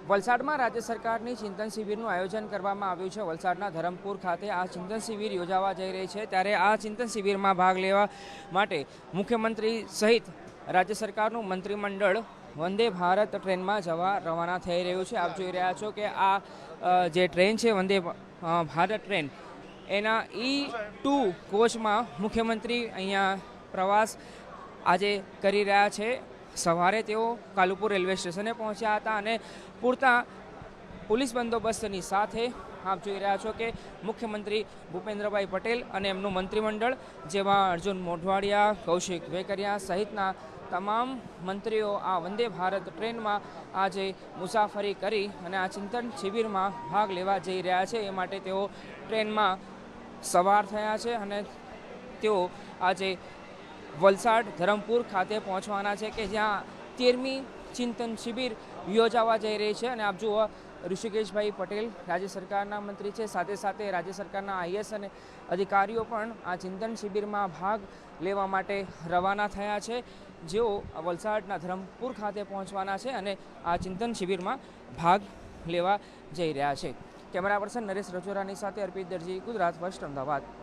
વલસાડમાં રાજ્ય સરકારની ચિંતન શિબિરનું આયોજન કરવામાં આવ્યું છે। વલસાડના ધરમપુર ખાતે આ ચિંતન શિબિર યોજાવા જઈ રહી છે, ત્યારે આ ચિંતન શિબિરમાં ભાગ લેવા માટે મુખ્યમંત્રી સહિત રાજ્ય સરકારનું મંત્રીમંડળ વંદે ભારત ટ્રેનમાં જવા રવાના થઈ રહ્યું છે। આપ જોઈ રહ્યા છો કે આ જે ટ્રેન છે વંદે ભારત ટ્રેન, એના E2 કોચમાં મુખ્યમંત્રી અહીંયા પ્રવાસ આજે કરી રહ્યા છે। સવારે તેઓ કાલુપુર રેલવે સ્ટેશને પહોંચ્યા હતા અને પૂરતા પોલીસ બંદોબસ્તની સાથે આપ જોઈ રહ્યા છો કે મુખ્યમંત્રી ભૂપેન્દ્રભાઈ પટેલ અને એમનું મંત્રીમંડળ, જેમાં અર્જુન મોઢવાડિયા, કૌશિક વેકરિયા સહિતના તમામ મંત્રીઓ આ વંદે ભારત ટ્રેનમાં આજે મુસાફરી કરી અને આ ચિંતન શિબિરમાં ભાગ લેવા જઈ રહ્યા છે। એ માટે તેઓ ટ્રેનમાં સવાર થયા છે અને તેઓ આજે વલસાડ ધરમપુર ખાતે પહોંચવાના છે કે જ્યાં 13મી ચિંતન શિબિર યોજાવા જઈ રહી છે। અને આપ જુઓ, ઋષિકેશભાઈ પટેલ રાજ્ય સરકારના મંત્રી છે, સાથે સાથે રાજ્ય સરકારના IAS અને અધિકારીઓ પણ આ ચિંતન શિબિરમાં ભાગ લેવા માટે રવાના થયા છે, જેઓ વલસાડના ધરમપુર ખાતે પહોંચવાના છે અને આ ચિંતન શિબિરમાં ભાગ લેવા જઈ રહ્યા છે। કેમેરા પર્સન નરેશ રચોરાની સાથે અર્પિત દરજી, ગુજરાત ફર્સ્ટ, અમદાવાદ।